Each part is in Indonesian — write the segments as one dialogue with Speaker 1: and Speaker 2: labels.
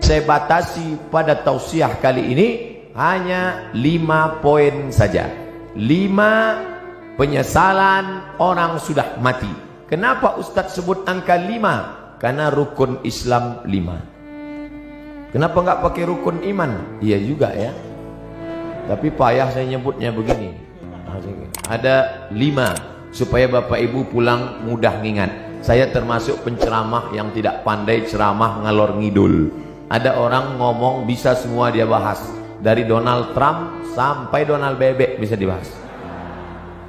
Speaker 1: saya batasi pada tausiah kali ini hanya 5 poin saja. 5 penyesalan orang sudah mati. Kenapa Ustadz sebut angka 5? Karena rukun Islam 5. Kenapa nggak pakai rukun iman? Iya juga ya. Tapi payah saya nyebutnya begini. Ada 5 supaya Bapak Ibu pulang mudah ngingat. Saya termasuk penceramah yang tidak pandai ceramah ngalor ngidul. Ada orang ngomong bisa semua dia bahas. Dari Donald Trump sampai Donald Bebek bisa dibahas.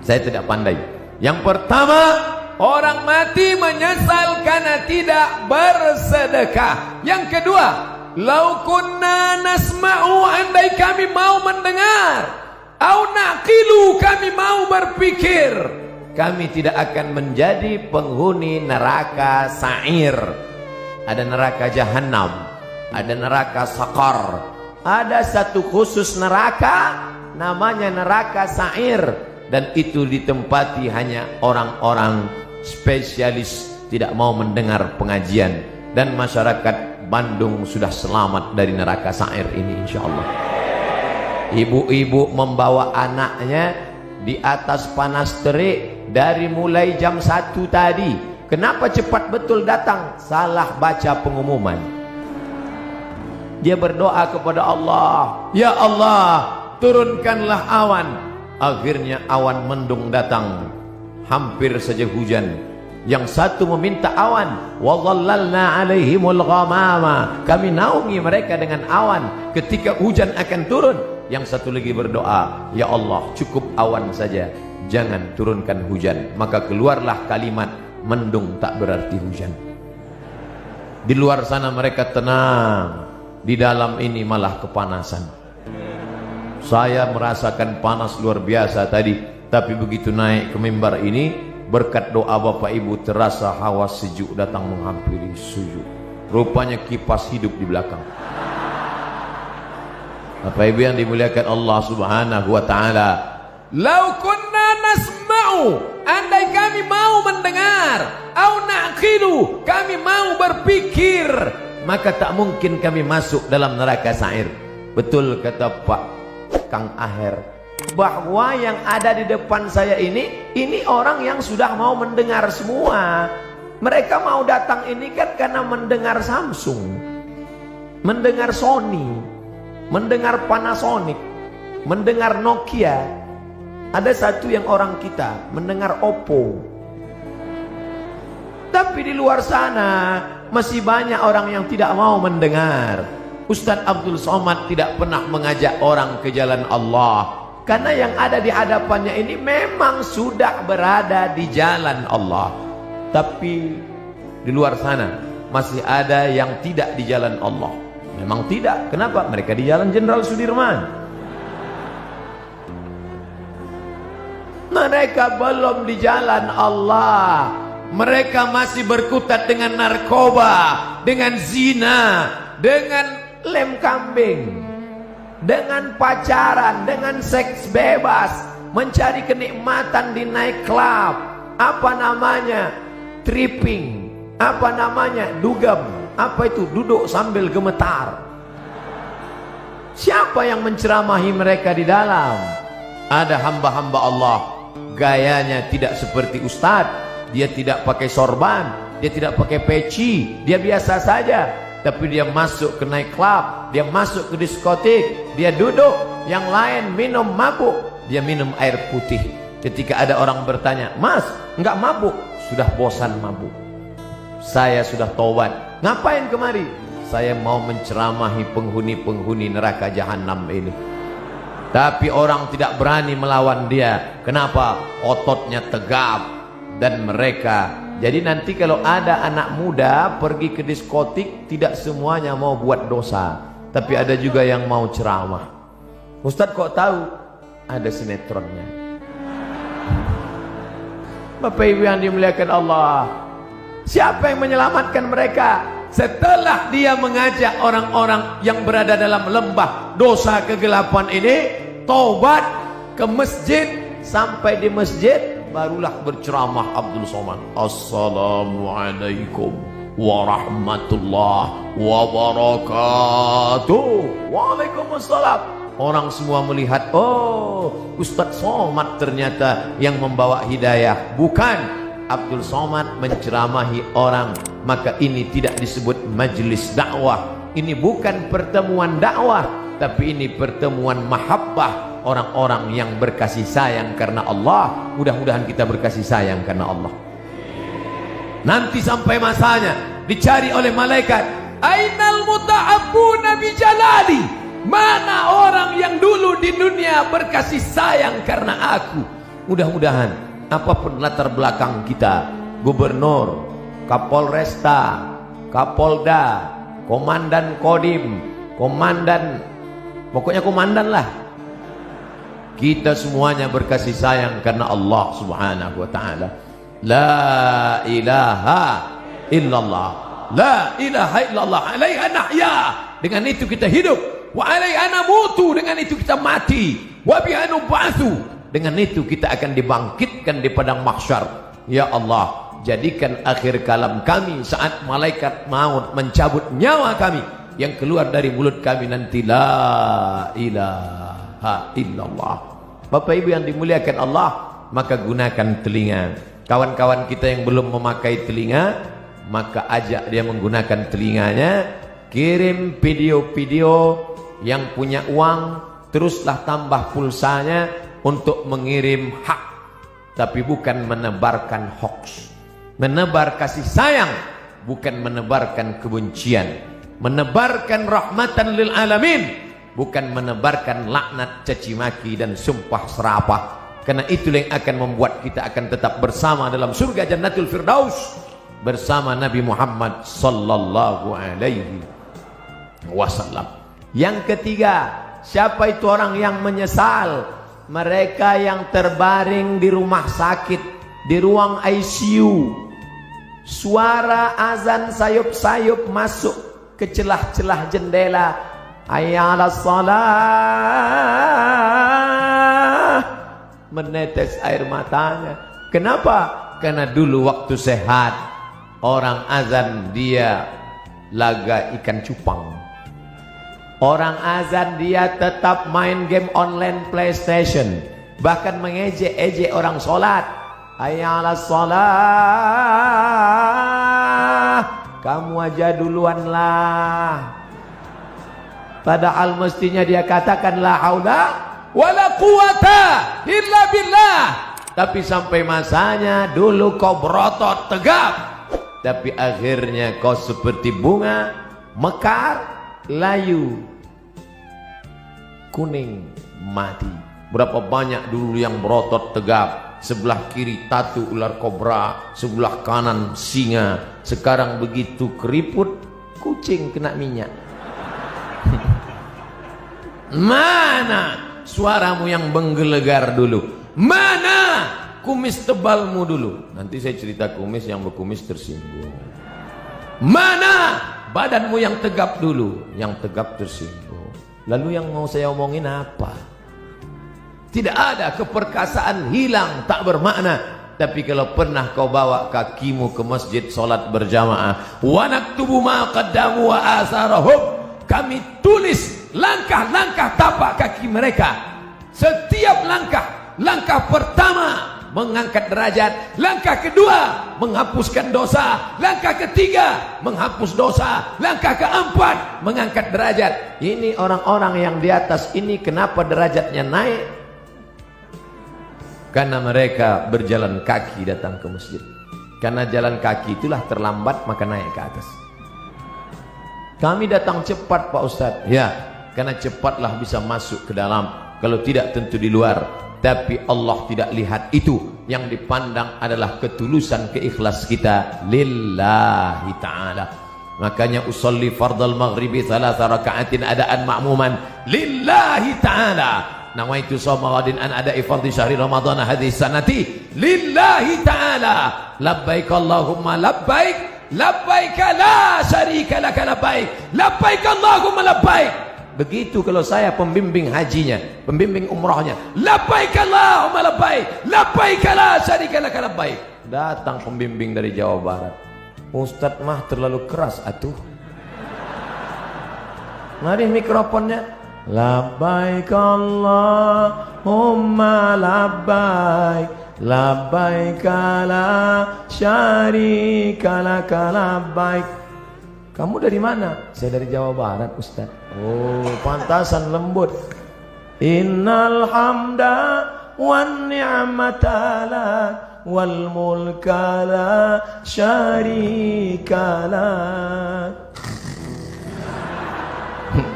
Speaker 1: Saya tidak pandai. Yang pertama, orang mati menyesal karena tidak bersedekah. Yang kedua, lau kunna nasma'u, andai kami mau mendengar, au naqilu, kami mau berpikir, kami tidak akan menjadi penghuni neraka sa'ir. Ada neraka jahanam, ada neraka sakar, ada satu khusus neraka namanya neraka sa'ir, dan itu ditempati hanya orang-orang spesialis tidak mau mendengar pengajian. Dan masyarakat Bandung sudah selamat dari neraka sa'ir ini insyaallah. Ibu-ibu membawa anaknya di atas panas terik dari mulai jam 1 tadi. Kenapa cepat betul datang? Salah baca pengumuman. Dia berdoa kepada Allah, ya Allah, turunkanlah awan. Akhirnya awan mendung datang, hampir saja hujan. Yang satu meminta awan, wa dhallalna alaihimul ghamama, kami naungi mereka dengan awan ketika hujan akan turun. Yang satu lagi berdoa, ya Allah, cukup awan saja, jangan turunkan hujan. Maka keluarlah kalimat, mendung tak berarti hujan. Di luar sana mereka tenang, di dalam ini malah kepanasan. Saya merasakan panas luar biasa tadi, tapi begitu naik ke mimbar ini, berkat doa Bapak Ibu terasa hawa sejuk datang menghampiri sujud. Rupanya kipas hidup di belakang. Bapak Ibu yang dimuliakan Allah Subhanahu wa taala, lau kunna nasma'u, andai kami mau mendengar, au naqilu, kami mau berpikir, maka tak mungkin kami masuk dalam neraka sa'ir. Betul kata Pak Kang Aher, bahwa yang ada di depan saya ini orang yang sudah mau mendengar semua. Mereka mau datang ini kan karena mendengar Samsung, mendengar Sony, mendengar Panasonic, mendengar Nokia. Ada satu yang orang kita mendengar Oppo. Tapi di luar sana masih banyak orang yang tidak mau mendengar. Ustadz Abdul Somad tidak pernah mengajak orang ke jalan Allah, karena yang ada di hadapannya ini memang sudah berada di jalan Allah. Tapi di luar sana masih ada yang tidak di jalan Allah. Memang tidak. Kenapa? Mereka di jalan Jenderal Sudirman. Mereka belum di jalan Allah. Mereka masih berkutat dengan narkoba, dengan zina, dengan lem kambing, dengan pacaran, dengan seks bebas, mencari kenikmatan di night club, apa namanya, tripping, apa namanya, dugem, apa itu, duduk sambil gemetar. Siapa yang menceramahi mereka di dalam? Ada hamba-hamba Allah, gayanya tidak seperti ustadz. Dia tidak pakai sorban, dia tidak pakai peci, dia biasa saja. Tapi dia masuk ke night club, dia masuk ke diskotik, dia duduk, yang lain minum mabuk, dia minum air putih. Ketika ada orang bertanya, Mas, enggak mabuk? Sudah bosan mabuk. Saya sudah tobat. Ngapain kemari? Saya mau menceramahi penghuni-penghuni neraka jahanam ini. Tapi orang tidak berani melawan dia. Kenapa? Ototnya tegap. Dan mereka, jadi nanti kalau ada anak muda pergi ke diskotik, tidak semuanya mau buat dosa, tapi ada juga yang mau ceramah. Ustadz kok tahu? Ada sinetronnya. Bapak Ibu yang dimuliakan Allah, siapa yang menyelamatkan mereka? Setelah dia mengajak orang-orang yang berada dalam lembah dosa kegelapan ini taubat ke masjid, sampai di masjid barulah berceramah Abdul Somad. Assalamualaikum warahmatullahi wabarakatuh. Waalaikumsalam. Orang semua melihat, oh, Ustadz Somad ternyata yang membawa hidayah. Bukan, Abdul Somad menceramahi orang. Maka ini tidak disebut majelis dakwah. Ini bukan pertemuan dakwah, tapi ini pertemuan mahabbah, orang-orang yang berkasih sayang karena Allah. Mudah-mudahan kita berkasih sayang karena Allah. Nanti sampai masanya dicari oleh malaikat, ainal muta'abbuna bijalali, mana orang yang dulu di dunia berkasih sayang karena aku. Mudah-mudahan apapun latar belakang kita, gubernur, kapolresta, kapolda, komandan kodim, komandan, pokoknya komandan lah, kita semuanya berkasih sayang karena Allah subhanahu wa ta'ala. La ilaha illallah, la ilaha illallah, alaiha nahya, dengan itu kita hidup, wa alaiha namutu, dengan itu kita mati, wa biha nub'atsu, dengan itu kita akan dibangkitkan di padang mahsyar. Ya Allah, jadikan akhir kalam kami saat malaikat maut mencabut nyawa kami, yang keluar dari mulut kami nanti la ilaha illallah. Bapak Ibu yang dimuliakan Allah, maka gunakan telinga. Kawan-kawan kita yang belum memakai telinga, maka ajak dia menggunakan telinganya. Kirim video-video, yang punya uang teruslah tambah pulsanya untuk mengirim hak, tapi bukan menebarkan hoax. Menebar kasih sayang, bukan menebarkan kebencian. Menebarkan rahmatan lil alamin, bukan menebarkan laknat, caci maki dan sumpah serapah. Karena itulah yang akan membuat kita akan tetap bersama dalam surga Jannatul Firdaus bersama Nabi Muhammad sallallahu alaihi wasallam. Yang ketiga, siapa itu orang yang menyesal? Mereka yang terbaring di rumah sakit, di ruang ICU. Suara azan sayup-sayup masuk ke celah-celah jendela. Hayya 'alas shalah. Menetes air matanya. Kenapa? Karena dulu waktu sehat, orang azan dia laga ikan cupang. Orang azan dia tetap main game online PlayStation, bahkan mengejek-ejek orang sholat. Hayya 'alas shalah, kamu aja duluan lah. Padahal mestinya dia katakan la haula wala quwata illa billah. Tapi sampai masanya dulu kau berotot tegap, tapi akhirnya kau seperti bunga mekar, layu, kuning, mati. Berapa banyak dulu yang berotot tegap, sebelah kiri tatu ular kobra, sebelah kanan singa. Sekarang begitu keriput, kucing kena minyak. Mana suaramu yang menggelegar dulu? Mana kumis tebalmu dulu? Nanti saya cerita kumis, yang berkumis tersinggung. Mana badanmu yang tegap dulu? Yang tegap tersinggung. Lalu yang mau saya omongin apa? Tidak ada, keperkasaan hilang, tak bermakna. Tapi kalau pernah kau bawa kakimu ke masjid solat berjamaah, wa naktubu ma qaddamu wa asarahum, kami tulis langkah-langkah tapak kaki mereka. Setiap langkah, langkah pertama mengangkat derajat, langkah kedua menghapuskan dosa, langkah ketiga menghapus dosa, langkah keempat mengangkat derajat. Ini orang-orang yang di atas ini kenapa derajatnya naik? Karena mereka berjalan kaki datang ke masjid. Karena jalan kaki itulah terlambat, maka naik ke atas. Kami datang cepat Pak Ustadz. Ya, karena cepatlah bisa masuk ke dalam. Kalau tidak tentu di luar. Tapi Allah tidak lihat itu. Yang dipandang adalah ketulusan, keikhlas kita lillahi ta'ala. Makanya usolli fardal maghribi 3 raka'atin adaan ma'muman lillahi ta'ala. Nawaitu shawma ghadin an ada'i fardhi syahri ramadhana hadhihi sanati lillahi ta'ala. Labbaik Allahumma labbaik, labbaik la syarika laka labbaik, labbaik Allahumma labbaik. Begitu kalau saya pembimbing hajinya, pembimbing umrahnya, labbaik Allahumma labbaik, labbaik la syarika laka labbaik. Datang pembimbing dari Jawa Barat, Ustadz mah terlalu keras atuh. Mari mikrofonnya. Labbaik Allahumma labbaik, labbaik la syarika lak labbaik. Kamu dari mana? Saya dari Jawa Barat, Ustaz. Oh, pantasan lembut. Innal hamda wan ni'mata lak wal mulka la syarika lak.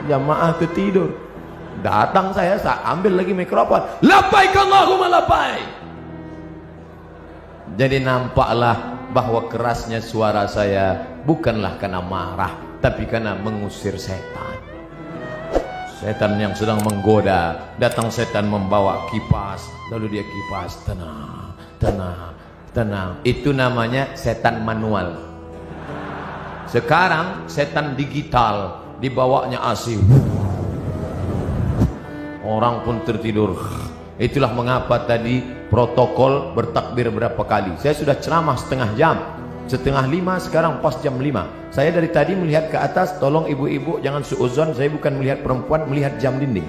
Speaker 1: Jamaah tertidur. Datang saya ambil lagi mikrofon. Labbaik Allahumma labbaik. Jadi nampaklah bahwa kerasnya suara saya bukanlah karena marah, tapi karena mengusir setan. Setan yang sedang menggoda. Datang setan membawa kipas, lalu dia kipas. Tenang, tenang, tenang. Itu namanya setan manual. Sekarang setan digital, dibawanya AC. Orang pun tertidur. Itulah mengapa tadi protokol bertakbir berapa kali. Saya sudah ceramah setengah jam, 4:30, sekarang pas jam 5. Saya dari tadi melihat ke atas. Tolong ibu-ibu jangan suuzon, saya bukan melihat perempuan, melihat jam dinding.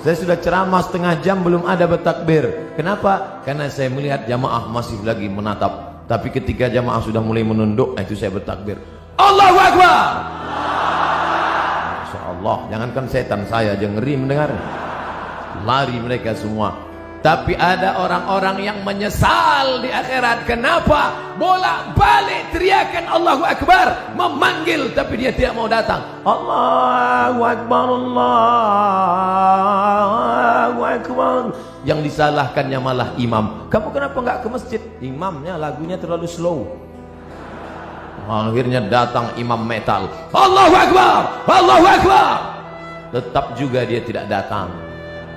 Speaker 1: Saya sudah ceramah setengah jam belum ada bertakbir. Kenapa? Karena saya melihat jamaah masih lagi menatap. Tapi ketika jamaah sudah mulai menunduk, itu saya bertakbir. Allahu Akbar. Masya Allah, jangankan setan, saya aja ngeri mendengar. Lari mereka semua. Tapi ada orang-orang yang menyesal di akhirat. Kenapa? Bolak-balik teriakan Allahu Akbar, memanggil tapi dia tidak mau datang. Allahu Akbar, Allahu Akbar. Yang disalahkannya malah imam. Kamu kenapa nggak ke masjid? Imamnya lagunya terlalu slow. Akhirnya datang imam metal. Allahu Akbar, Allahu Akbar. Tetap juga dia tidak datang.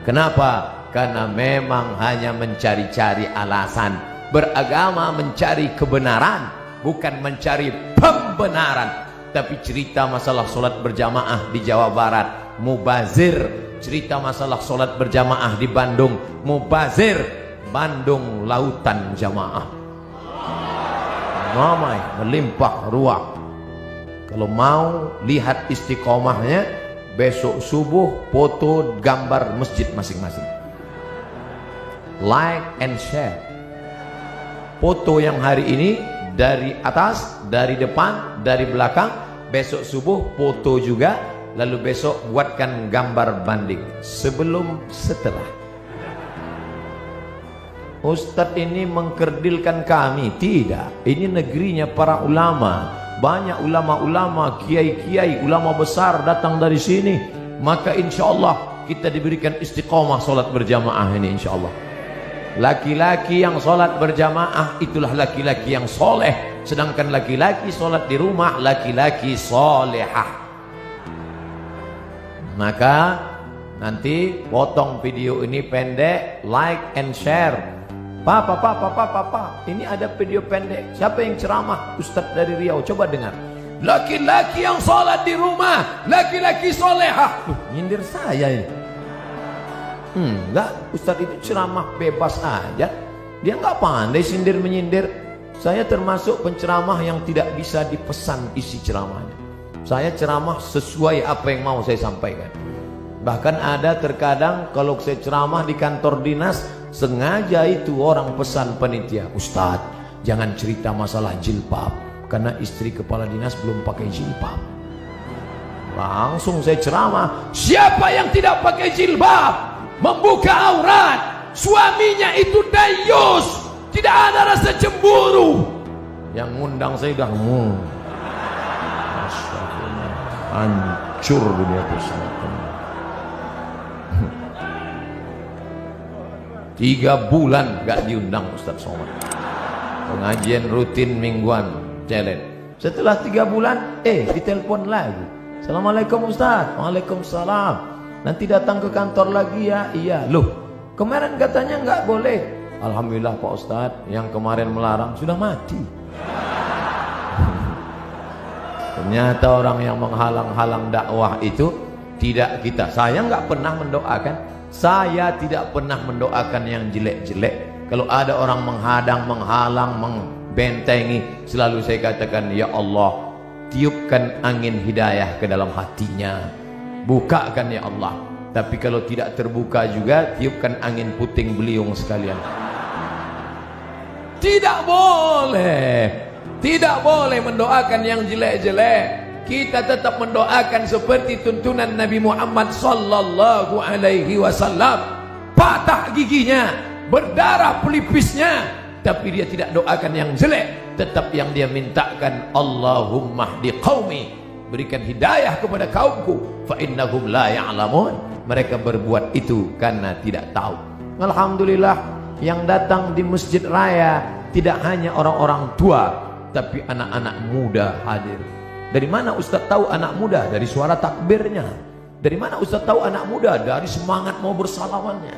Speaker 1: Kenapa? Karena memang hanya mencari-cari alasan. Beragama mencari kebenaran, bukan mencari pembenaran. Tapi cerita masalah solat berjamaah di Jawa Barat, mubazir. Cerita masalah solat berjamaah di Bandung, mubazir. Bandung lautan jamaah, ramai, melimpah ruah. Kalau mau lihat istiqomahnya, besok subuh foto gambar masjid masing-masing. Like and share. Foto yang hari ini dari atas, dari depan, dari belakang. Besok subuh foto juga. Lalu besok buatkan gambar banding sebelum setelah. Ustadz ini mengkerdilkan kami. Tidak, ini negerinya para ulama. Banyak ulama-ulama, kiai-kiai, ulama besar datang dari sini. Maka insya Allah kita diberikan istiqomah solat berjamaah ini insya Allah. Laki-laki yang sholat berjamaah itulah laki-laki yang soleh. Sedangkan laki-laki sholat di rumah, laki-laki solehah. Maka nanti potong video ini pendek, like and share. Pak, ini ada video pendek. Siapa yang ceramah? Ustadz dari Riau, coba dengar. Laki-laki yang sholat di rumah, laki-laki solehah. Nyindir saya ini. Enggak, Ustadz itu ceramah bebas aja. Dia enggak pandai sindir menyindir. Saya termasuk penceramah yang tidak bisa dipesan isi ceramahnya. Saya ceramah sesuai apa yang mau saya sampaikan. Bahkan ada terkadang kalau saya ceramah di kantor dinas, sengaja itu orang pesan panitia, Ustadz jangan cerita masalah jilbab, karena istri kepala dinas belum pakai jilbab. Langsung saya ceramah, siapa yang tidak pakai jilbab, membuka aurat, suaminya itu dayus, tidak ada rasa cemburu. Yang ngundang saya udah hancur dunia pesantren. 3 bulan gak diundang Ustadz Somad. Pengajian rutin mingguan challenge. Setelah 3 bulan ditelepon lagi. Assalamualaikum Ustadz. Waalaikumsalam. Nanti datang ke kantor lagi ya. Iya. Loh, kemarin katanya nggak boleh. Alhamdulillah Pak Ustadz, yang kemarin melarang sudah mati. Ternyata orang yang menghalang-halang dakwah itu tidak kita. Saya nggak pernah mendoakan. Saya tidak pernah mendoakan yang jelek-jelek. Kalau ada orang menghadang, menghalang, membentengi, selalu saya katakan, ya Allah, tiupkan angin hidayah ke dalam hatinya, bukakan ya Allah. Tapi kalau tidak terbuka juga, tiupkan angin puting beliung sekalian. Tidak boleh mendoakan yang jelek-jelek. Kita tetap mendoakan seperti tuntunan Nabi Muhammad sallallahu alaihi wasallam. Patah giginya, berdarah pelipisnya, tapi dia tidak doakan yang jelek. Tetap yang dia mintakan, Allahumma hdi qaumi, berikan hidayah kepada kaumku, fa innahum la ya'lamun. Mereka berbuat itu karena tidak tahu. Alhamdulillah, yang datang di masjid raya tidak hanya orang-orang tua, tapi anak-anak muda hadir. Dari mana Ustaz tahu anak muda? Dari suara takbirnya. Dari mana Ustaz tahu anak muda? Dari semangat mau bersalamannya.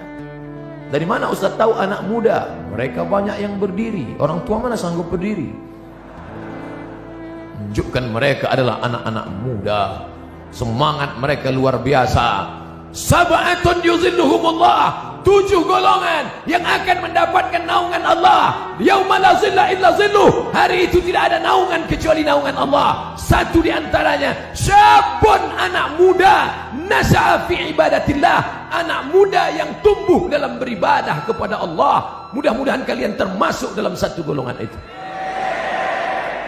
Speaker 1: Dari mana Ustaz tahu anak muda? Mereka banyak yang berdiri. Orang tua mana sanggup berdiri? Menunjukkan mereka adalah anak-anak muda. Semangat mereka luar biasa. Sab'atun yuzilluhumullah, 7 golongan yang akan mendapatkan naungan Allah. Yauma la zilla illa zilluh, hari itu tidak ada naungan kecuali naungan Allah. Satu di antaranya, syabun, anak muda, nasya'a fi ibadatillah, anak muda yang tumbuh dalam beribadah kepada Allah. Mudah-mudahan kalian termasuk dalam satu golongan itu.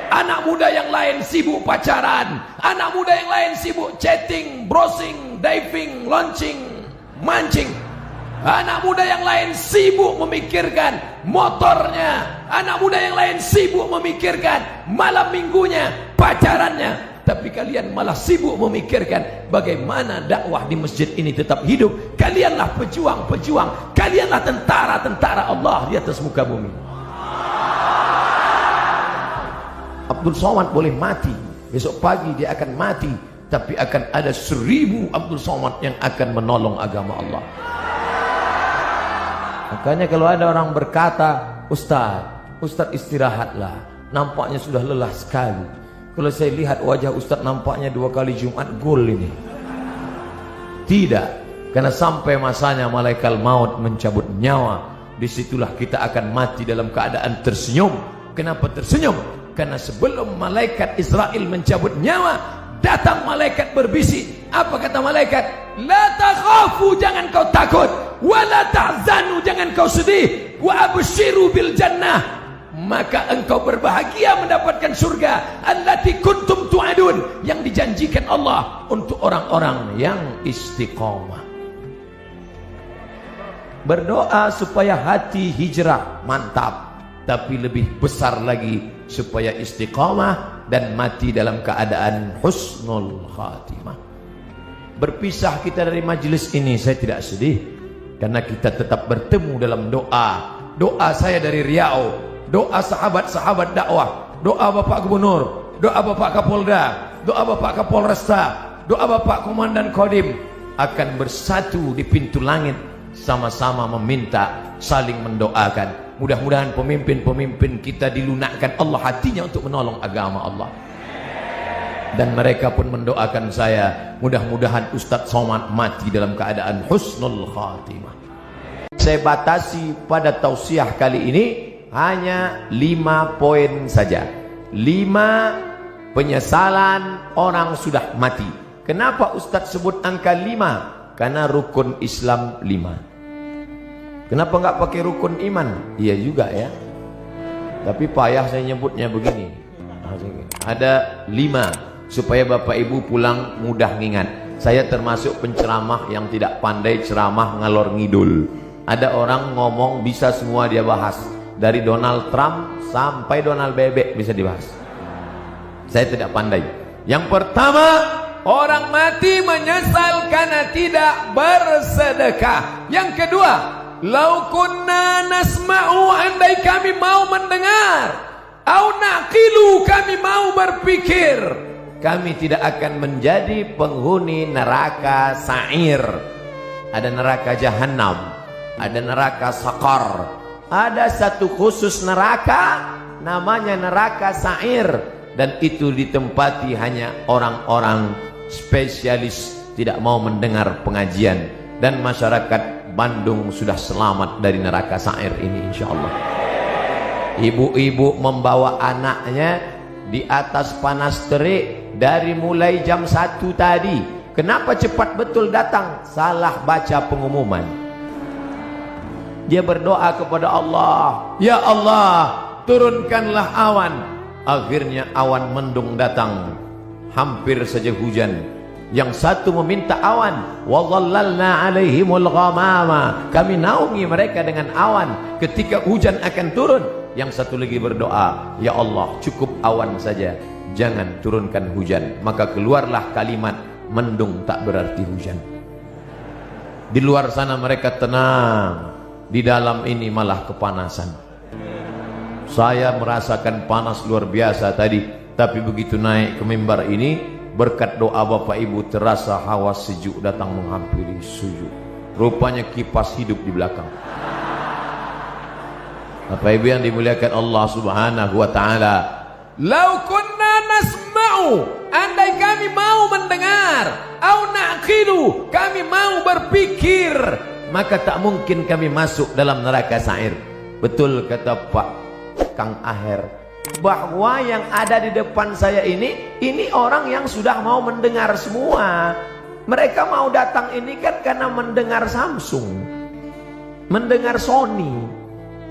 Speaker 1: Anak muda yang lain sibuk pacaran, anak muda yang lain sibuk chatting, browsing, diving, launching, mancing. Anak muda yang lain sibuk memikirkan motornya, anak muda yang lain sibuk memikirkan malam minggunya, pacarannya. Tapi kalian malah sibuk memikirkan bagaimana dakwah di masjid ini tetap hidup. Kalianlah pejuang-pejuang, kalianlah tentara-tentara Allah di atas muka bumi. Abdul Somad boleh mati, besok pagi dia akan mati, tapi akan ada 1000 Abdul Somad yang akan menolong agama Allah. Makanya kalau ada orang berkata, Ustaz istirahatlah, nampaknya sudah lelah sekali. Kalau saya lihat wajah Ustaz nampaknya 2 kali Jumat gol ini. Tidak, karena sampai masanya malaikat maut mencabut nyawa, disitulah kita akan mati dalam keadaan tersenyum. Kenapa tersenyum? Karena sebelum malaikat Israel mencabut nyawa, datang malaikat berbisik. Apa kata malaikat? La takhafu, jangan kau takut, wa la tahzanu, jangan kau sedih, wa abshiru bil jannah, maka engkau berbahagia mendapatkan surga allati kuntum tu'adun, yang dijanjikan Allah untuk orang-orang yang istiqomah. Berdoa supaya hati hijrah mantap, tapi lebih besar lagi supaya istiqamah dan mati dalam keadaan husnul khatimah. Berpisah kita dari majelis ini, saya tidak sedih, karena kita tetap bertemu dalam doa. Doa saya dari Riau, doa sahabat-sahabat dakwah, doa Bapak Gubernur, doa Bapak Kapolda, doa Bapak Kapolresta, doa Bapak Komandan Kodim akan bersatu di pintu langit, sama-sama meminta, saling mendoakan. Mudah-mudahan pemimpin-pemimpin kita dilunakkan Allah hatinya untuk menolong agama Allah. Dan mereka pun mendoakan saya, mudah-mudahan Ustaz Somad mati dalam keadaan husnul khatimah. Saya batasi pada tausiah kali ini hanya 5 poin saja. 5 penyesalan orang sudah mati. Kenapa Ustaz sebut angka 5? Karena rukun Islam 5. Kenapa enggak pakai rukun iman? Iya juga ya. Tapi payah saya nyebutnya begini. Ada 5 supaya Bapak Ibu pulang mudah ngingat. Saya termasuk penceramah yang tidak pandai ceramah ngalor ngidul. Ada orang ngomong bisa semua dia bahas. Dari Donald Trump sampai Donald Bebek bisa dibahas. Saya tidak pandai. Yang pertama, orang mati menyesal karena tidak bersedekah. Yang kedua, lau kunna nasma'u, andai kami mau mendengar, au naqilu, kami mau berpikir, kami tidak akan menjadi penghuni neraka sa'ir. Ada neraka jahanam, ada neraka sakar, ada satu khusus neraka namanya neraka sa'ir, dan itu ditempati hanya orang-orang spesialis tidak mau mendengar pengajian, dan masyarakat Bandung sudah selamat dari neraka Sa'ir ini insyaallah. Ibu-ibu membawa anaknya di atas panas terik dari mulai jam 1 tadi. Kenapa cepat betul datang? Salah baca pengumuman. Dia berdoa kepada Allah, ya Allah, turunkanlah awan. Akhirnya awan mendung datang, hampir saja hujan. Yang satu meminta awan, wa dhallalna alaihimul ghamama, kami naungi mereka dengan awan ketika hujan akan turun. Yang satu lagi berdoa, ya Allah, cukup awan saja, jangan turunkan hujan. Maka keluarlah kalimat, mendung tak berarti hujan. Di luar sana mereka tenang, di dalam ini malah kepanasan. Saya merasakan panas luar biasa tadi, tapi begitu naik ke mimbar ini, berkat doa Bapak Ibu terasa hawa sejuk datang menghampiri sujud. Rupanya kipas hidup di belakang. Bapak Ibu yang dimuliakan Allah Subhanahu wa taala, lau kunna nasma'u, andai kami mau mendengar, au naqilu, kami mau berpikir, maka tak mungkin kami masuk dalam neraka Sa'ir. Betul kata Pak Kang Aher, bahwa yang ada di depan saya ini orang yang sudah mau mendengar semua. Mereka mau datang ini kan karena mendengar Samsung, mendengar Sony,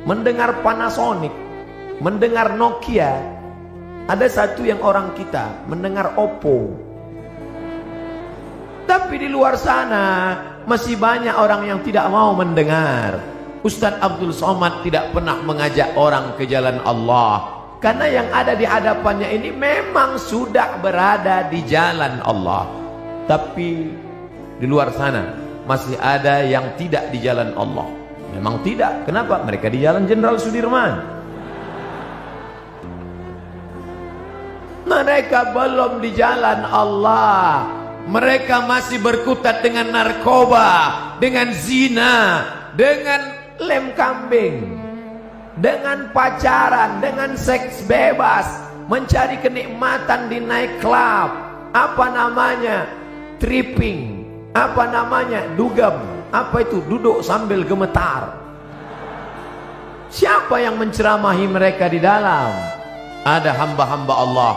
Speaker 1: mendengar Panasonic, mendengar Nokia. Ada satu yang orang kita mendengar Oppo. Tapi di luar sana masih banyak orang yang tidak mau mendengar. Ustadz Abdul Somad tidak pernah mengajak orang ke jalan Allah, karena yang ada di hadapannya ini memang sudah berada di jalan Allah. Tapi di luar sana masih ada yang tidak di jalan Allah. Memang tidak. Kenapa? Mereka di jalan Jenderal Sudirman. Mereka belum di jalan Allah. Mereka masih berkutat dengan narkoba, dengan zina, dengan lem kambing, dengan pacaran, dengan seks bebas, mencari kenikmatan di night club, apa namanya, tripping, apa namanya, dugem, apa itu, duduk sambil gemetar. Siapa yang menceramahi mereka di dalam? Ada hamba-hamba Allah,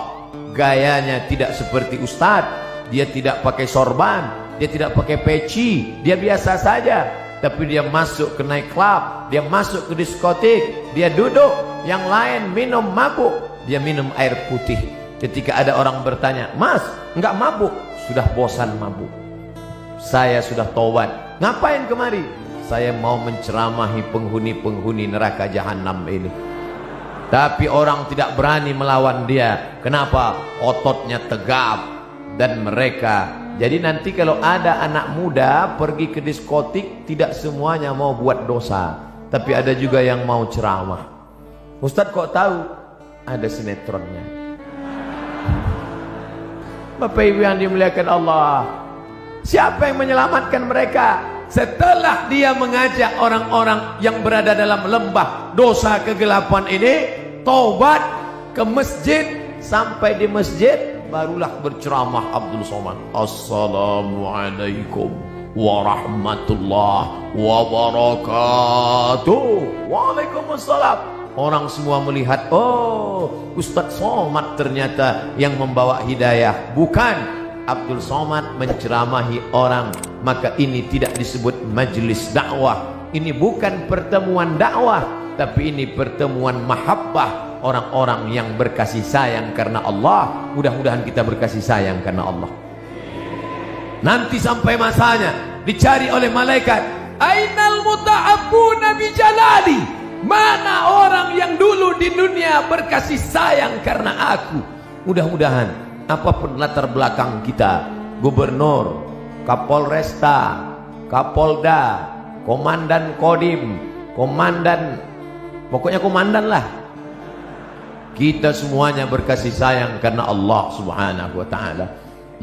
Speaker 1: gayanya tidak seperti ustadz, dia tidak pakai sorban, dia tidak pakai peci, dia biasa saja. Tapi dia masuk ke night club, dia masuk ke diskotik, dia duduk, yang lain minum mabuk, dia minum air putih. Ketika ada orang bertanya, Mas, enggak mabuk? Sudah bosan mabuk. Saya sudah tobat. Ngapain kemari? Saya mau menceramahi penghuni-penghuni neraka jahanam ini. Tapi orang tidak berani melawan dia. Kenapa? Ototnya tegap. Dan mereka, jadi nanti kalau ada anak muda pergi ke diskotik, tidak semuanya mau buat dosa, tapi ada juga yang mau ceramah. Ustadz kok tahu? Ada sinetronnya. Bapak Ibu yang dimuliakan Allah, siapa yang menyelamatkan mereka? Setelah dia mengajak orang-orang yang berada dalam lembah dosa kegelapan ini taubat ke masjid, sampai di masjid barulah berceramah Abdul Somad. Assalamualaikum warahmatullahi wabarakatuh. Waalaikumsalam. Orang semua melihat, oh, Ustadz Somad ternyata yang membawa hidayah. Bukan, Abdul Somad menceramahi orang. Maka ini tidak disebut majelis dakwah. Ini bukan pertemuan dakwah, tapi ini pertemuan mahabbah. Orang-orang yang berkasih sayang karena Allah. Mudah-mudahan kita berkasih sayang karena Allah. Nanti sampai masanya dicari oleh malaikat, ainal muta'abbuna bi jalali, mana orang yang dulu di dunia berkasih sayang karena aku. Mudah-mudahan apapun latar belakang kita, gubernur, kapolresta, kapolda, komandan kodim, komandan, pokoknya komandan lah, kita semuanya berkasih sayang karena Allah Subhanahu wa ta'ala.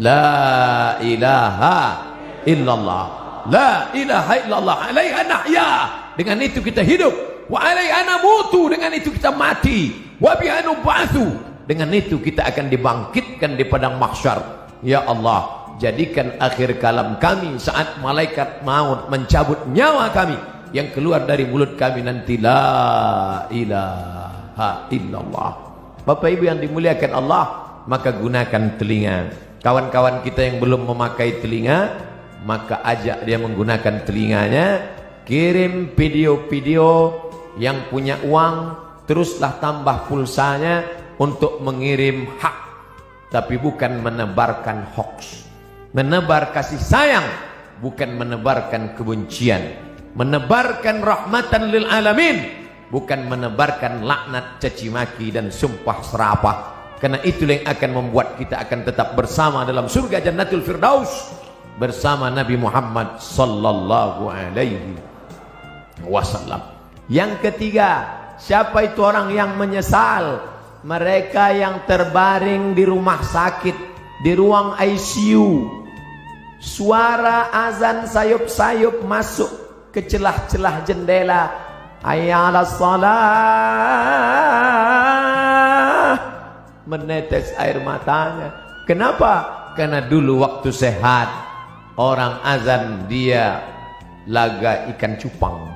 Speaker 1: La ilaha illallah, la ilaha illallah, alaiha nahya, dengan itu kita hidup, wa alaiha namutu, dengan itu kita mati, wa biha nub'atsu, dengan itu kita akan dibangkitkan di padang mahsyar. Ya Allah, jadikan akhir kalam kami saat malaikat maut mencabut nyawa kami, yang keluar dari mulut kami nanti la ilaha illallah. Bapak Ibu yang dimuliakan Allah, maka gunakan telinga. Kawan-kawan kita yang belum memakai telinga, maka ajak dia menggunakan telinganya. Kirim video-video, yang punya uang teruslah tambah pulsanya untuk mengirim hak, tapi bukan menebarkan hoax. Menebar kasih sayang, bukan menebarkan kebencian. Menebarkan rahmatan lil alamin, bukan menebarkan laknat, caci maki dan sumpah serapah. Karena itulah yang akan membuat kita akan tetap bersama dalam surga Jannatul Firdaus bersama Nabi Muhammad sallallahu alaihi wasallam. Yang ketiga, siapa itu orang yang menyesal? Mereka yang terbaring di rumah sakit, di ruang ICU. Suara azan sayup-sayup masuk ke celah-celah jendela. Hayya 'alas shalah. Menetes air matanya. Kenapa? Karena dulu waktu sehat, orang azan dia laga ikan cupang.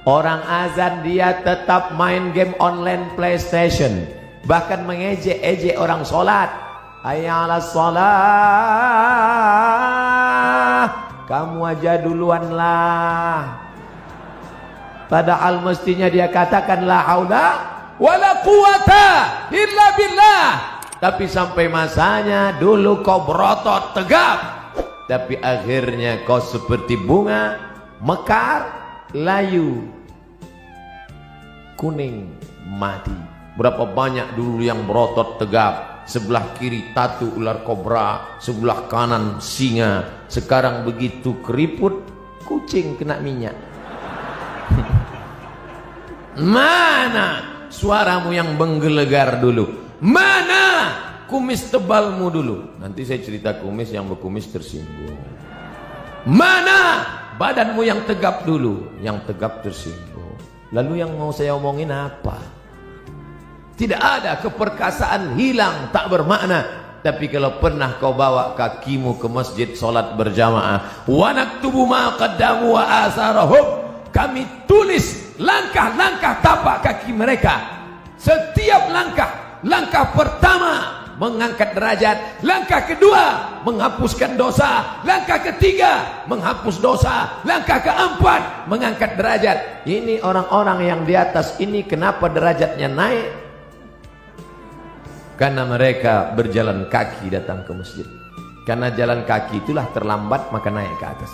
Speaker 1: Orang azan dia tetap main game online PlayStation, bahkan mengejek-ejek orang sholat. Hayya 'alas shalah, kamu aja duluan lah. Padahal mestinya dia katakan la haula wala quwata illa billah. Tapi sampai masanya dulu kau berotot tegap, tapi akhirnya kau seperti bunga mekar, layu, kuning, mati. Berapa banyak dulu yang berotot tegap, sebelah kiri tatu ular kobra, sebelah kanan singa. Sekarang begitu keriput, kucing kena minyak. Mana suaramu yang menggelegar dulu? Mana kumis tebalmu dulu? Nanti saya cerita kumis, yang berkumis tersinggung. Mana badanmu yang tegap dulu? Yang tegap tersinggung. Lalu yang mau saya omongin apa? Tidak ada, keperkasaan hilang, tak bermakna. Tapi kalau pernah kau bawa kakimu ke masjid solat berjamaah, wa naktubu ma qaddamu wa asarahum, kami tulis langkah-langkah tapak kaki mereka. Setiap langkah pertama mengangkat derajat, langkah kedua menghapuskan dosa, langkah ketiga menghapus dosa, langkah keempat mengangkat derajat. Ini orang-orang yang di atas ini kenapa derajatnya naik? Karena mereka berjalan kaki datang ke masjid. Karena jalan kaki itulah terlambat, maka naik ke atas.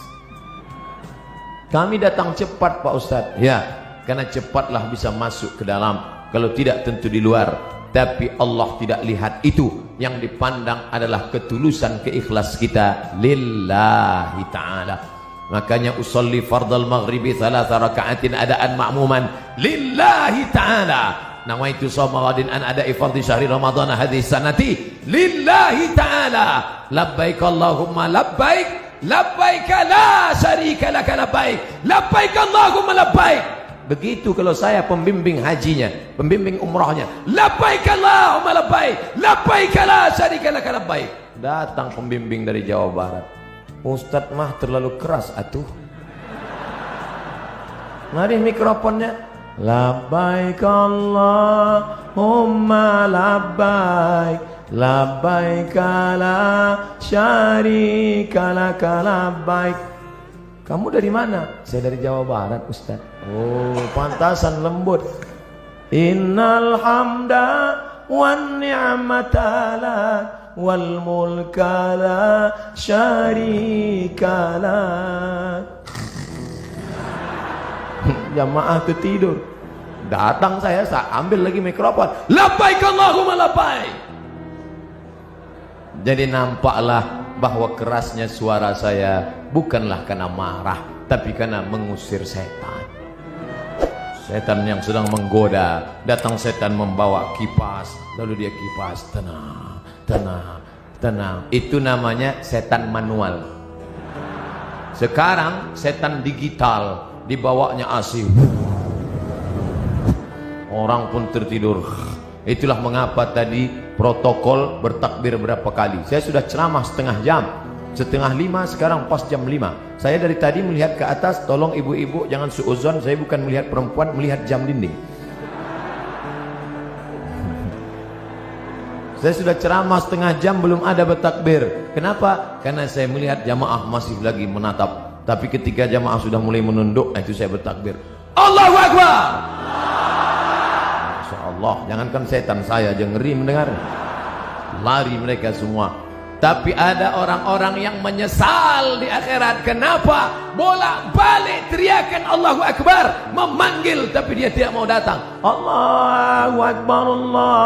Speaker 1: Kami datang cepat Pak Ustadz. Ya, karena cepatlah bisa masuk ke dalam. Kalau tidak tentu di luar. Tapi Allah tidak lihat itu. Yang dipandang adalah ketulusan, keikhlasan kita lillahi ta'ala. Makanya usolli fardal maghribi 3 raka'atin adaan ma'muman lillahi ta'ala. Nawaitu shawma ghadin an ada'i fardhi syahri ramadhan hadhihi sanati lillahi ta'ala. Labbaik Allahumma labbaik, labbaik la syarika laka labbaik, labbaik Allahumma labbaik. Begitu kalau saya pembimbing hajinya, pembimbing umrahnya, labbaik Allahumma labbaik, labbaik la syarika laka labbaik. Datang pembimbing dari Jawa Barat. Ustadz mah terlalu keras atuh. Mari mikrofonnya. Labbaik Allahumma labbaik, labbaik la syarika laka labbaik. Kamu dari mana? Saya dari Jawa Barat Ustaz. Oh, pantasan lembut. Innal hamda wan ni'mata lak wal mulka la syarika lak. Jamaah tuh tidur. Datang saya ambil lagi mikrofon. Labbaik Allahumma labbaik. Jadi nampaklah bahwa kerasnya suara saya bukanlah karena marah, tapi karena mengusir setan. Setan yang sedang menggoda. Datang setan membawa kipas, lalu dia kipas, tenang, tenang, tenang. Itu namanya setan manual. Sekarang setan digital, dibawanya AC. Orang pun tertidur. Itulah mengapa tadi protokol bertakbir berapa kali. Saya sudah ceramah setengah jam, setengah 5, sekarang pas jam 5. Saya dari tadi melihat ke atas, tolong ibu-ibu jangan suuzon, saya bukan melihat perempuan, melihat jam dinding. Saya sudah ceramah setengah jam belum ada bertakbir. Kenapa? Karena saya melihat jamaah masih lagi menatap. Tapi ketika jamaah sudah mulai menunduk, itu saya bertakbir. Allahu Akbar. Masya Allah, jangankan setan, saya aja ngeri mendengar. Lari mereka semua. Tapi ada orang-orang yang menyesal di akhirat. Kenapa? Bolak-balik teriakan Allahu Akbar, memanggil tapi dia tidak mau datang. Allahu Akbar, Allahu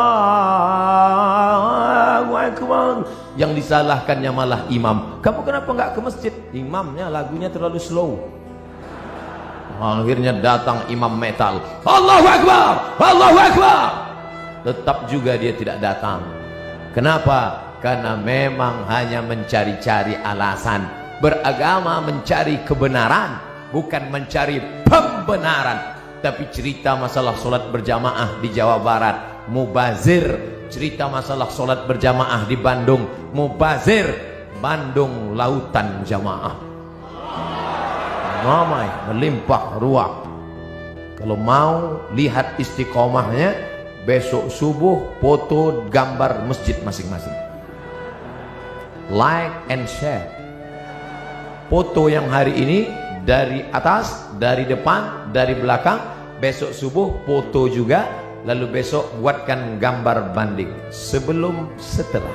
Speaker 1: Akbar. Yang disalahkannya malah imam. Kamu kenapa nggak ke masjid? Imamnya lagunya terlalu slow. Akhirnya datang imam metal. Allahu Akbar, Allahu Akbar. Tetap juga dia tidak datang. Kenapa? Karena memang hanya mencari-cari alasan. Beragama mencari kebenaran, bukan mencari pembenaran. Tapi cerita masalah solat berjamaah di Jawa Barat, mubazir. Cerita masalah solat berjamaah di Bandung, mubazir. Bandung lautan jamaah, ramai, melimpah ruah. Kalau mau lihat istiqomahnya, besok subuh foto gambar masjid masing-masing, like and share. Foto yang hari ini dari atas, dari depan, dari belakang. Besok subuh foto juga. Lalu besok buatkan gambar banding sebelum setelah.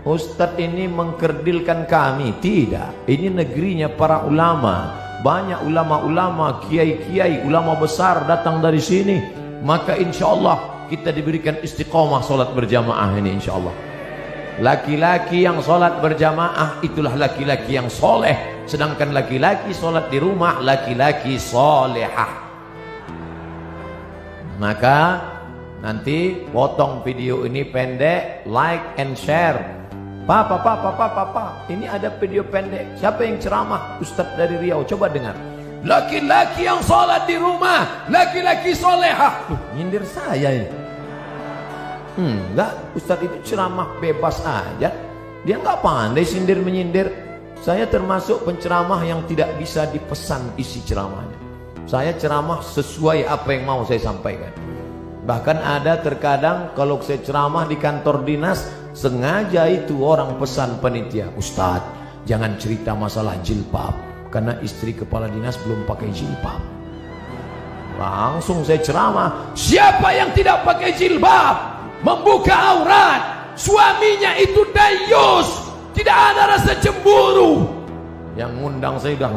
Speaker 1: Ustadz ini mengkerdilkan kami? Tidak, ini negerinya para ulama. Banyak ulama-ulama, kiai-kiai, ulama besar datang dari sini. Maka insya Allah kita diberikan istiqomah solat berjamaah ini insya Allah. Laki-laki yang solat berjamaah itulah laki-laki yang soleh. Sedangkan laki-laki solat di rumah, laki-laki solehah. Maka nanti potong video ini pendek, like and share. Papa, ini ada video pendek. Siapa yang ceramah? Ustadz dari Riau, coba dengar. Laki-laki yang sholat di rumah, laki-laki solehah. Nyindir saya ini. Enggak, Ustadz itu ceramah bebas aja. Dia enggak pandai sindir menyindir. Saya termasuk penceramah yang tidak bisa dipesan isi ceramahnya. Saya ceramah sesuai apa yang mau saya sampaikan. Bahkan ada terkadang kalau saya ceramah di kantor dinas, sengaja itu orang pesan panitia, Ustadz jangan cerita masalah jilbab, karena istri kepala dinas belum pakai jilbab. Langsung saya ceramah, siapa yang tidak pakai jilbab, membuka aurat, suaminya itu dayus, tidak ada rasa cemburu. Yang ngundang saya udah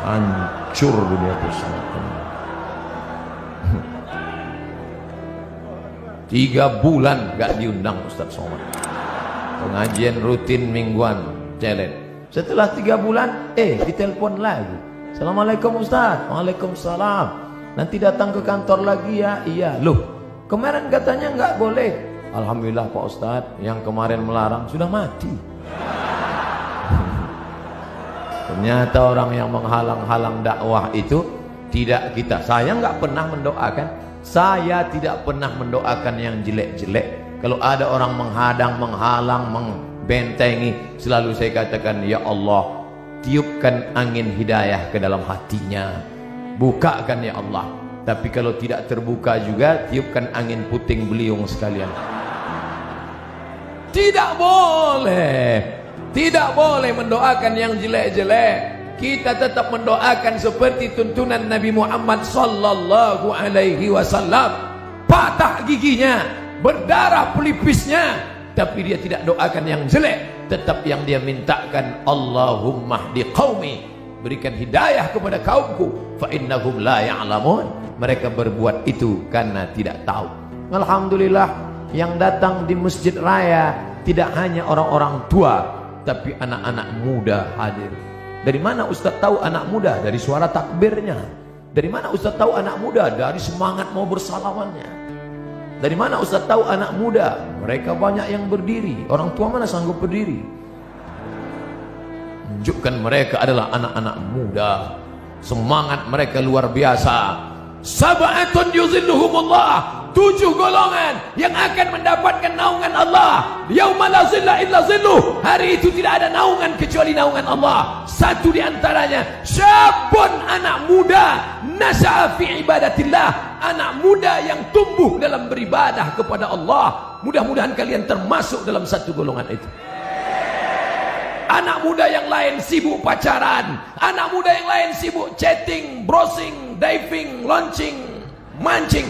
Speaker 1: hancur dunia pesantren. 3 bulan gak diundang Ustadz Somad. Pengajian rutin mingguan, challenge. Setelah 3 bulan, ditelepon lagi. Assalamualaikum Ustadz. Waalaikumsalam. Nanti datang ke kantor lagi ya. Iya. Loh, kemarin katanya nggak boleh. Alhamdulillah Pak Ustadz, yang kemarin melarang sudah mati. Ternyata orang yang menghalang-halang dakwah itu tidak kita. Saya nggak pernah mendoakan. Saya tidak pernah mendoakan yang jelek-jelek. Kalau ada orang menghadang, menghalang, membentengi, selalu saya katakan, ya Allah, tiupkan angin hidayah ke dalam hatinya. Bukakan ya Allah. Tapi kalau tidak terbuka juga, tiupkan angin puting beliung sekalian. Tidak boleh. Tidak boleh mendoakan yang jelek-jelek. Kita tetap mendoakan seperti tuntunan Nabi Muhammad sallallahu alaihi wasallam. Patah giginya, berdarah pelipisnya, tapi dia tidak doakan yang jelek. Tetap yang dia mintakan, Allahumma hdi qaumi, berikan hidayah kepada kaumku, fa innahum la ya'lamun. Mereka berbuat itu karena tidak tahu. Alhamdulillah, yang datang di Masjid Raya tidak hanya orang-orang tua, tapi anak-anak muda hadir. Dari mana Ustaz tahu anak muda? Dari suara takbirnya. Dari mana Ustaz tahu anak muda? Dari semangat mau bersalamannya. Dari mana Ustaz tahu anak muda? Mereka banyak yang berdiri. Orang tua mana sanggup berdiri? Tunjukkan mereka adalah anak-anak muda. Semangat mereka luar biasa. Sab'atun yuzilluhumullah, 7 golongan yang akan mendapatkan naungan Allah. Yauma la zilla illa zilluh, hari itu tidak ada naungan kecuali naungan Allah. Satu di antaranya, syabun, anak muda, nasha'a fi ibadatillah, anak muda yang tumbuh dalam beribadah kepada Allah. Mudah-mudahan kalian termasuk dalam satu golongan itu. Anak muda yang lain sibuk pacaran, anak muda yang lain sibuk chatting, browsing, diving, launching, mancing.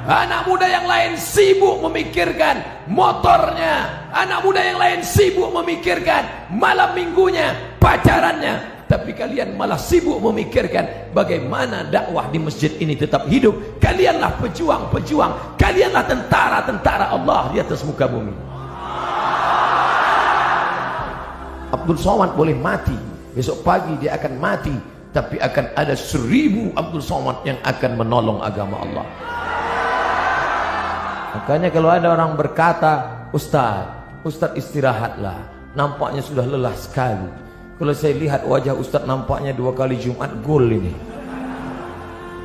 Speaker 1: Anak muda yang lain sibuk memikirkan motornya, anak muda yang lain sibuk memikirkan malam minggunya, pacarannya. Tapi kalian malah sibuk memikirkan bagaimana dakwah di masjid ini tetap hidup. Kalianlah pejuang-pejuang, kalianlah tentara-tentara Allah di atas muka bumi. Abdul Somad boleh mati, besok pagi dia akan mati, tapi akan ada 1000 Abdul Somad yang akan menolong agama Allah. Makanya kalau ada orang berkata, Ustaz istirahatlah, nampaknya sudah lelah sekali. Kalau saya lihat wajah Ustaz nampaknya 2 kali Jumat gol ini.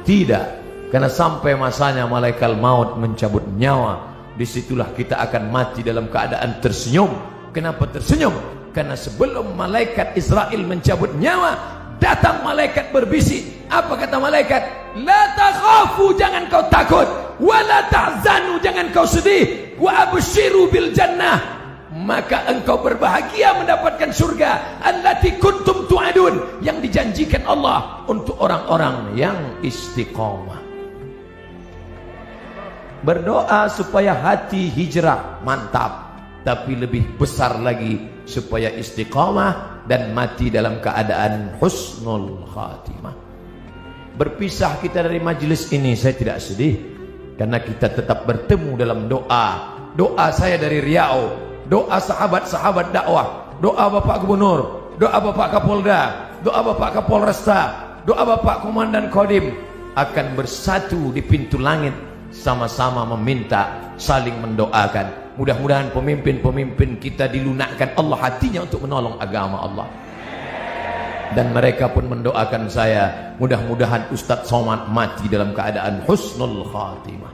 Speaker 1: Tidak, karena sampai masanya malaikat maut mencabut nyawa, disitulah kita akan mati dalam keadaan tersenyum. Kenapa tersenyum? Karena sebelum malaikat Israel mencabut nyawa, datang malaikat berbisik. Apa kata malaikat? La takhafu, jangan kau takut. Wa la tahzanu, jangan kau sedih. Wa abshiru bil jannah, maka engkau berbahagia mendapatkan surga. Allati kuntum tu'adun, yang dijanjikan Allah untuk orang-orang yang istiqomah. Berdoa supaya hati hijrah, mantap. Tapi lebih besar lagi supaya istiqamah dan mati dalam keadaan husnul khatimah. Berpisah kita dari majlis ini, saya tidak sedih, karena kita tetap bertemu dalam doa. Doa saya dari Riau, doa sahabat-sahabat dakwah, doa Bapak Gubernur, doa Bapak Kapolda, doa Bapak Kapolresta, doa Bapak Komandan Kodim akan bersatu di pintu langit, sama-sama meminta, saling mendoakan. Mudah-mudahan pemimpin-pemimpin kita dilunakkan Allah hatinya untuk menolong agama Allah. Dan mereka pun mendoakan saya, mudah-mudahan Ustadz Somad mati dalam keadaan husnul khatimah.